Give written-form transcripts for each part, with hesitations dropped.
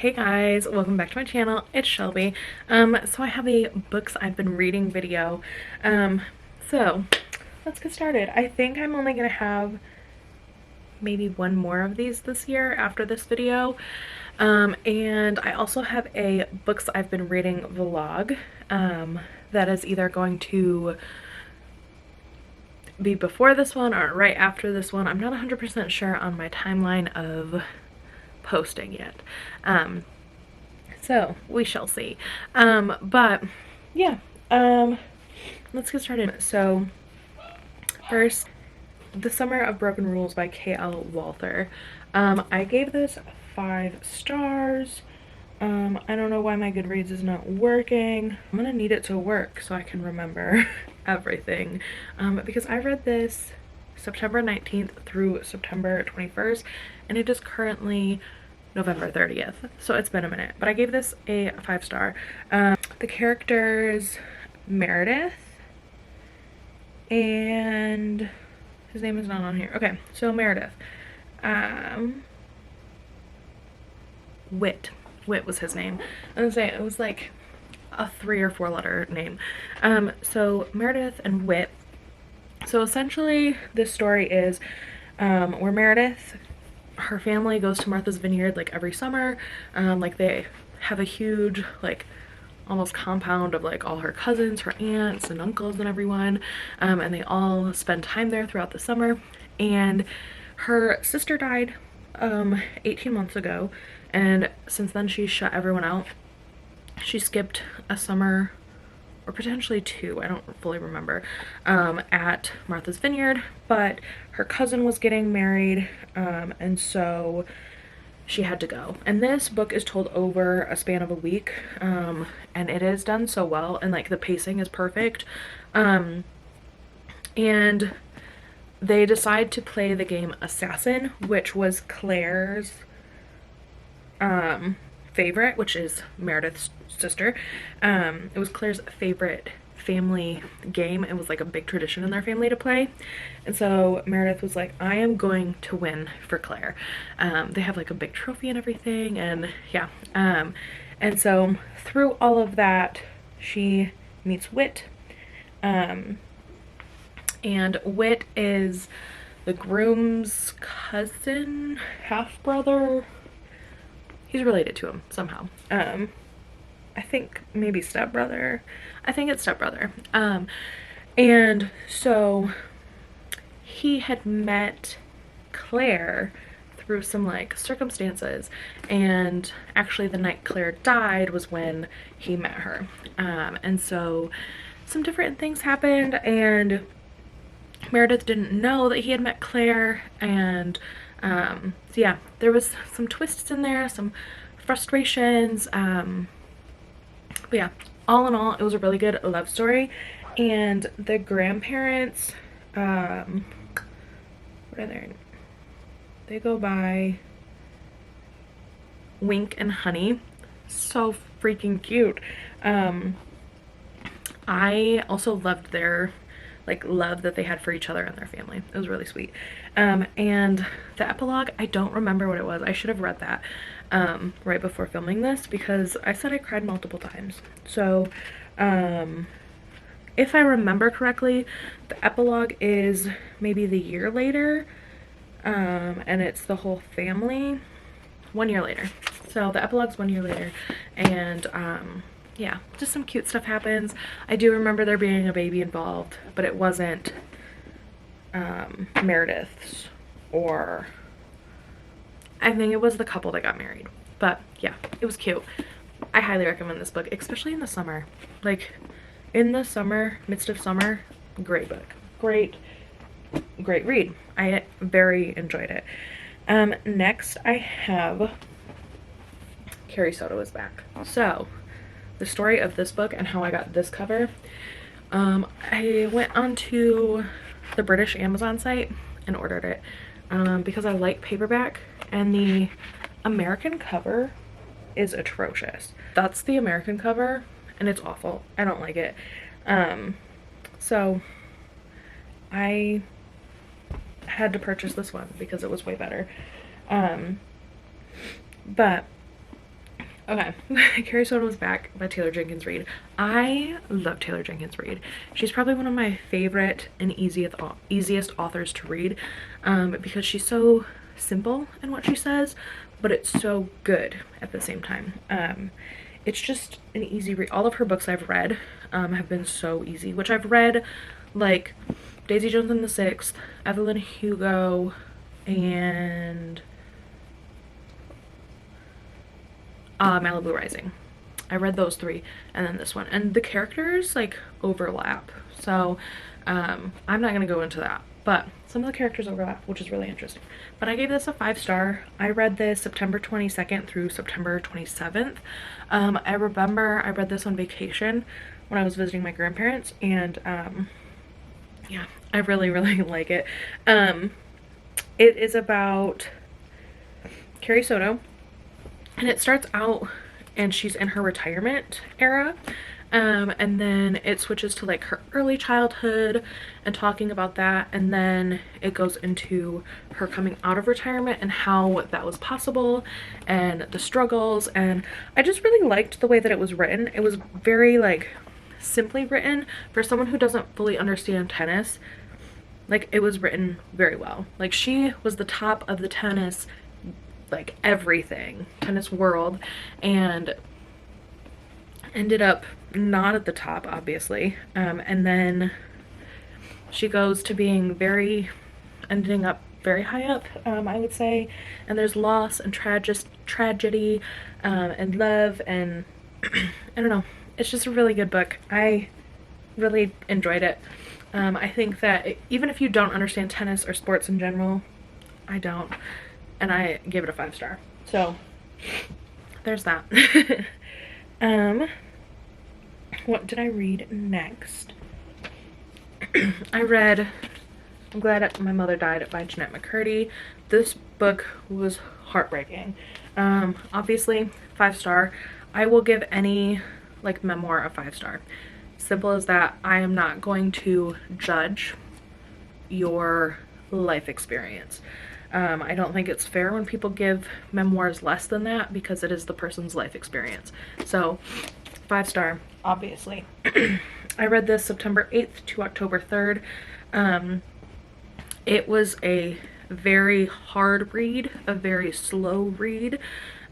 Hey guys, welcome back to my channel. It's Shelby. So I have a books I've been reading video. So let's get started. I think I'm only gonna have maybe one more of these this year after this video. And I also have a books I've been reading vlog that is either going to be before this one or right after this one. I'm not 100% sure on my timeline of posting yet. So we shall see. But yeah, let's get started. So first, The Summer of Broken Rules by K.L. Walther. I gave this 5 stars. I don't know why my Goodreads is not working. I'm gonna need it to work so I can remember everything. Because I read this September 19th through September 21st, and it is currently November 30th, so it's been a minute, but I gave this a 5 star. The characters, Meredith, and his name is not on here. Okay, so Meredith. Wit was his name. I was gonna say, it was like a 3 or 4 letter name. So Meredith and Wit. So essentially this story is where Meredith, her family goes to Martha's Vineyard like every summer. Like they have a huge like almost compound of like all her cousins, her aunts and uncles and everyone, and they all spend time there throughout the summer. And her sister died 18 months ago, and since then she's shut everyone out. She skipped a summer, or potentially 2, I don't fully remember, at Martha's Vineyard, but her cousin was getting married, and so she had to go. And this book is told over a span of a week, and it is done so well, and like the pacing is perfect. And they decide to play the game Assassin, which was Claire's favorite, which is Meredith's sister. It was Claire's favorite family game. It was like a big tradition in their family to play, and so Meredith was like, I am going to win for Claire. They have like a big trophy and everything, and yeah. And so through all of that she meets Wit, and Wit is the groom's cousin, half brother. He's related to him somehow. I think maybe stepbrother. I think it's stepbrother. And so he had met Claire through some like circumstances, and actually the night Claire died was when he met her. And so some different things happened, and Meredith didn't know that he had met Claire, and so yeah, there was some twists in there, some frustrations, but yeah, all in all, it was a really good love story. And the grandparents, what are they go by Wink and Honey. So freaking cute. I also loved their like love that they had for each other and their family. It was really sweet. And the epilogue, I don't remember what it was. I should have read that right before filming this, because I said I cried multiple times. So if I remember correctly, the epilogue is maybe the year later, and it's the whole family 1 year later. So the epilogue's 1 year later, and yeah, just some cute stuff happens. I do remember there being a baby involved, but it wasn't Meredith's, or I think it was the couple that got married. But yeah, it was cute. I highly recommend this book, especially in the summer. Like in the summer, midst of summer, great book. Great read. I very enjoyed it. Next I have Carrie Soto is Back. So the story of this book and how I got this cover, I went onto the British Amazon site and ordered it because I like paperback, and the American cover is atrocious. That's the American cover, and it's awful. I don't like it. So I had to purchase this one because it was way better. But Okay, Carrie Sotoma's Back by Taylor Jenkins Reid. I love Taylor Jenkins Reid. She's probably one of my favorite and easiest authors to read, because she's so simple in what she says, but it's so good at the same time. It's just an easy read. All of her books I've read have been so easy, which I've read like Daisy Jones and the Sixth, Evelyn Hugo, and Malibu Rising. I read those three and then this one, and the characters like overlap, so I'm not gonna go into that, but some of the characters overlap, which is really interesting. But I gave this a 5-star. I read this September 22nd through September 27th. I remember I read this on vacation when I was visiting my grandparents, and yeah, I really like it. It is about Carrie Soto, and it starts out and she's in her retirement era, and then it switches to like her early childhood and talking about that, and then it goes into her coming out of retirement and how that was possible and the struggles. And I just really liked the way that it was written. It was very like simply written for someone who doesn't fully understand tennis. Like, it was written very well. Like, she was the top of the tennis, like everything, tennis world, and ended up not at the top, obviously. And then she goes to ending up very high up, I would say. And there's loss and tragedy, and love, and I don't know. It's just a really good book. I really enjoyed it. I think that even if you don't understand tennis or sports in general, I don't, and I gave it a 5-star. So there's that. What did I read next? I read I'm Glad My Mother Died by Jeanette McCurdy. This book was heartbreaking. Obviously 5-star. I will give any like memoir a 5-star. Simple as that. I am not going to judge your life experience. I don't think it's fair when people give memoirs less than that, because it is the person's life experience. So 5-star, obviously. I read this September 8th to October 3rd. It was a very hard read, a very slow read,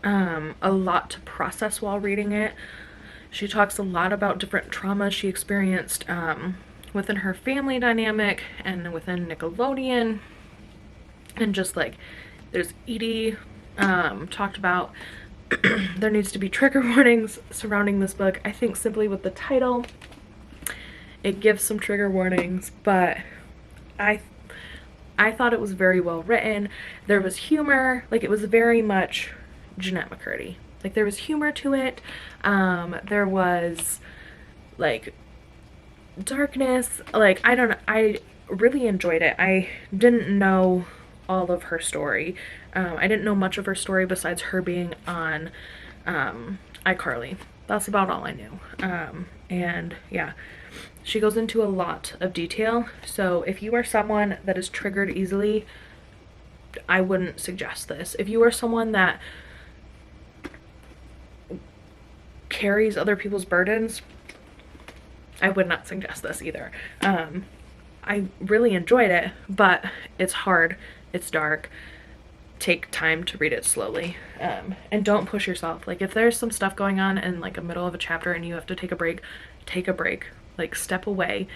a lot to process while reading it. She talks a lot about different traumas she experienced within her family dynamic and within Nickelodeon. And just like, there's Edie talked about there needs to be trigger warnings surrounding this book. I think simply with the title, it gives some trigger warnings, but I thought it was very well written. There was humor, like it was very much Jeanette McCurdy. Like there was humor to it. There was like darkness. Like, I don't know. I really enjoyed it. I didn't know all of her story. I didn't know much of her story besides her being on iCarly. That's about all I knew. And yeah, she goes into a lot of detail. So if you are someone that is triggered easily, I wouldn't suggest this. If you are someone that carries other people's burdens, I would not suggest this either. I really enjoyed it, but it's hard, it's dark. Take time to read it slowly, and don't push yourself. Like if there's some stuff going on in like a middle of a chapter and you have to take a break, take a break. Like step away.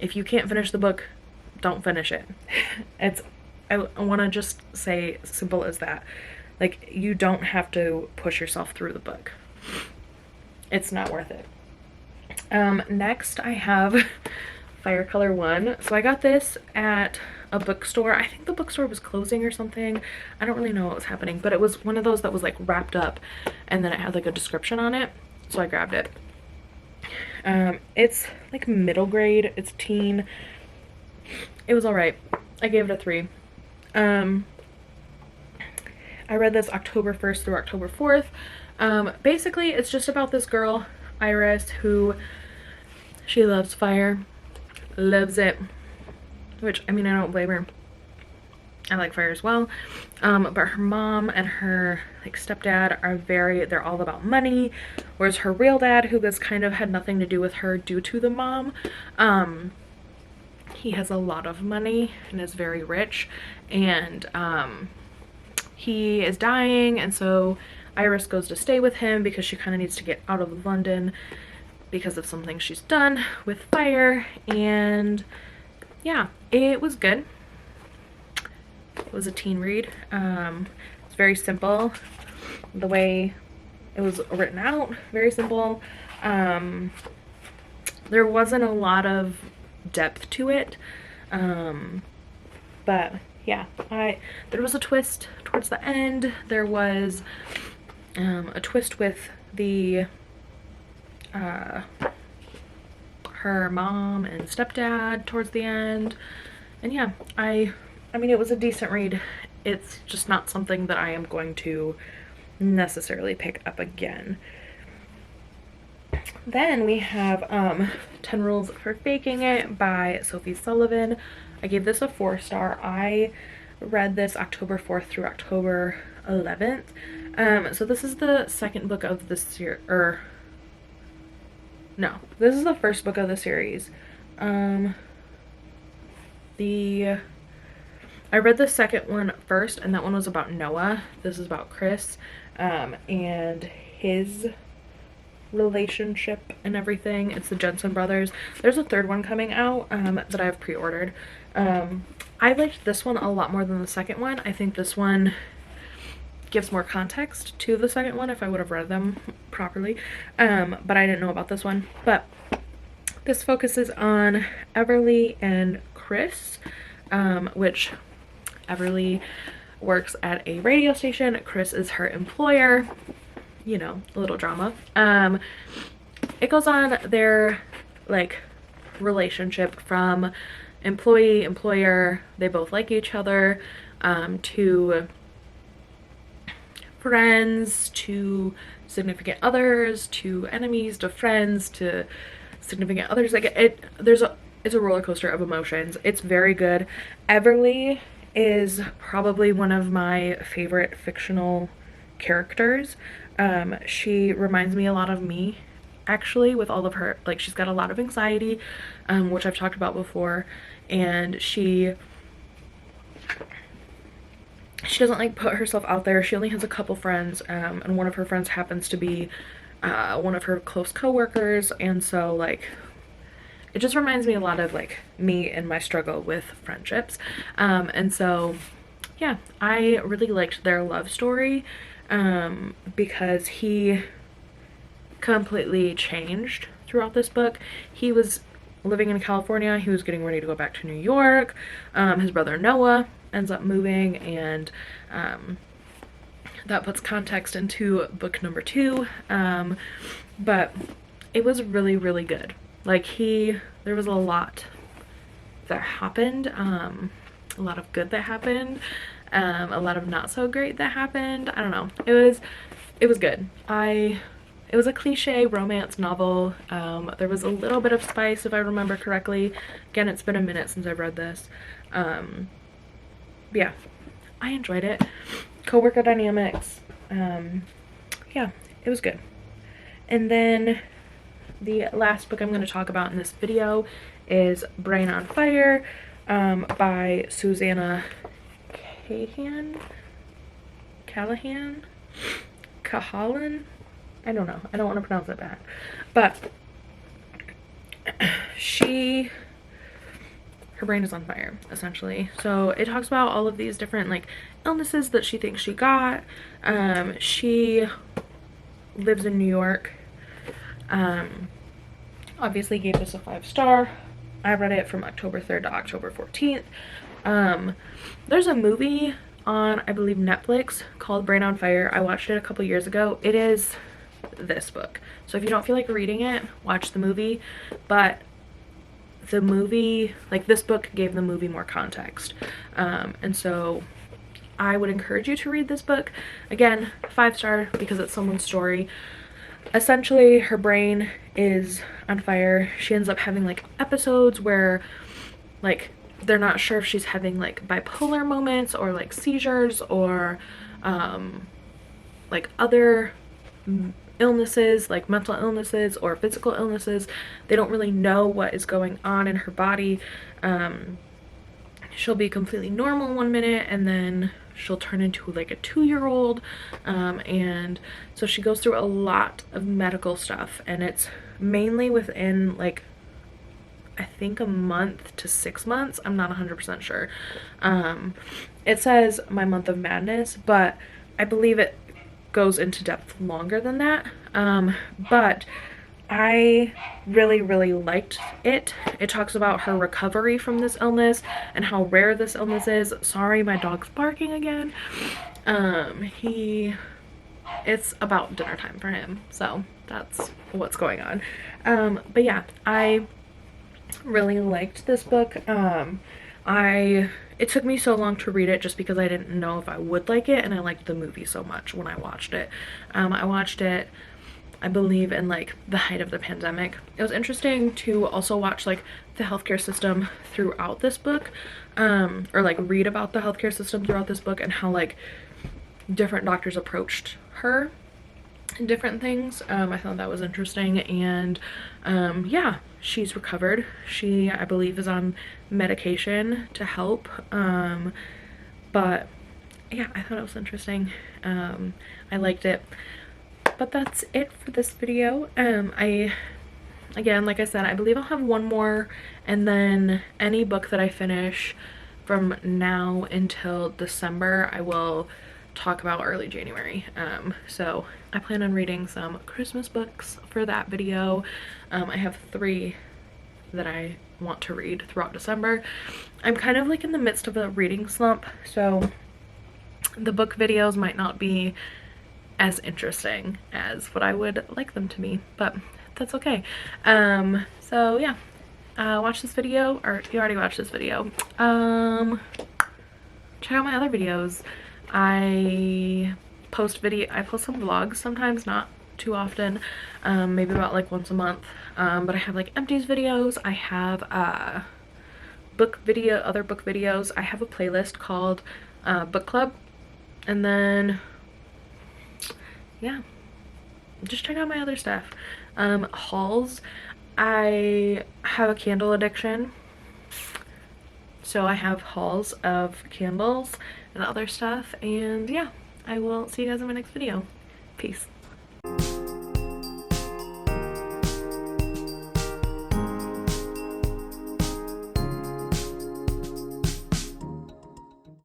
If you can't finish the book, don't finish it. I want to just say simple as that. Like you don't have to push yourself through the book. It's not worth it. Next I have Fire Color 1. So I got this at a bookstore. I think the bookstore was closing or something. I don't really know what was happening, but it was one of those that was like wrapped up and then it had like a description on it. So I grabbed it. It's like middle grade. It's teen. It was alright. I gave it a 3. I read this October 1st through October 4th. Basically it's just about this girl, Iris, who she loves fire, loves it, which I mean I don't blame her. I like fire as well. But her mom and her like stepdad are they're all about money, whereas her real dad, who has kind of had nothing to do with her due to the mom, he has a lot of money and is very rich, and he is dying, and so Iris goes to stay with him because she kind of needs to get out of London because of something she's done with fire. And yeah, it was good. It was a teen read. It's very simple. The way it was written out, very simple. There wasn't a lot of depth to it. But yeah, there was a twist towards the end. There was a twist with the her mom and stepdad towards the end. And yeah, I mean, it was a decent read. It's just not something that I am going to necessarily pick up again. Then we have 10 Rules for Faking It by Sophie Sullivan. I gave this a 4-star. I read this October 4th through October 11th. So this is the second book of the series, no, this is the first book of the series. I read the second one first, and that one was about Noah. This is about Chris, and his relationship and everything. It's the Jensen brothers. There's a third one coming out that I've pre-ordered. I liked this one a lot more than the second one. I think this one gives more context to the second one if I would have read them properly, but I didn't know about this one. But this focuses on Everly and Chris, which Everly works at a radio station. Chris is her employer. You know, a little drama. It goes on their like relationship from employee, employer, they both like each other, to friends, to significant others, to enemies, to friends, to significant others. Like it's a roller coaster of emotions. It's very good. Everly is probably one of my favorite fictional characters. She reminds me a lot of me, actually, with all of her, like, she's got a lot of anxiety, which I've talked about before, and she doesn't like put herself out there. She only has a couple friends, and one of her friends happens to be one of her close co-workers, and so like it just reminds me a lot of like me and my struggle with friendships. And so yeah, I really liked their love story, because he completely changed throughout this book. He was living in California, he was getting ready to go back to New York. His brother Noah ends up moving, and that puts context into book number 2. But it was really, really good. Like there was a lot that happened, a lot of good that happened, a lot of not so great that happened. I don't know. It was good. It was a cliche romance novel. There was a little bit of spice, if I remember correctly. Again, it's been a minute since I've read this. Yeah, I enjoyed it. Coworker dynamics. Yeah, it was good. And then the last book I'm going to talk about in this video is Brain on Fire, by Susanna Callahan? I don't know. I don't want to pronounce it bad. But her brain is on fire, essentially. So it talks about all of these different like illnesses that she thinks she got. She lives in New York. Obviously gave this a 5-star. I read it from October 3rd to October 14th. There's a movie on, I believe, Netflix called Brain on Fire. I watched it a couple years ago. It is this book. So if you don't feel like reading it, watch the movie. But the movie, like, this book gave the movie more context. And so I would encourage you to read this book. Again, 5-star because it's someone's story. Essentially, her brain is on fire. She ends up having like episodes where like they're not sure if she's having like bipolar moments or like seizures or like other illnesses, like mental illnesses or physical illnesses. They don't really know what is going on in her body. She'll be completely normal one minute and then she'll turn into like a 2-year-old, and so she goes through a lot of medical stuff, and it's mainly within like I think a month to 6 months. I'm not 100% sure. It says my month of madness, but I believe it goes into depth longer than that. But I really liked it. It talks about her recovery from this illness and how rare this illness is. Sorry, my dog's barking again. It's about dinner time for him, so that's what's going on. But yeah, I really liked this book. It took me so long to read it just because I didn't know if I would like it, and I liked the movie so much when I watched it. I watched it, I believe, in like the height of the pandemic. It was interesting to also watch like the healthcare system throughout this book, or like read about the healthcare system throughout this book and how like different doctors approached her and different things. I thought that was interesting, and yeah, she's recovered. She, I believe, is on medication to help, but yeah, I thought it was interesting. I liked it. But that's it for this video. Again, like I said, I believe I'll have one more, and then any book that I finish from now until December I will talk about early January. So I plan on reading some Christmas books for that video. I have 3 that I want to read throughout December. I'm kind of like in the midst of a reading slump, so the book videos might not be as interesting as what I would like them to be, but that's okay. So yeah, watch this video, or you already watched this video. Check out my other videos. I post some vlogs sometimes, not too often, maybe about like once a month, but I have like empties videos. I have other book videos. I have a playlist called book club, and then yeah, just check out my other stuff. Hauls. I have a candle addiction, so I have hauls of candles and other stuff, and yeah, I will see you guys in my next video. Peace.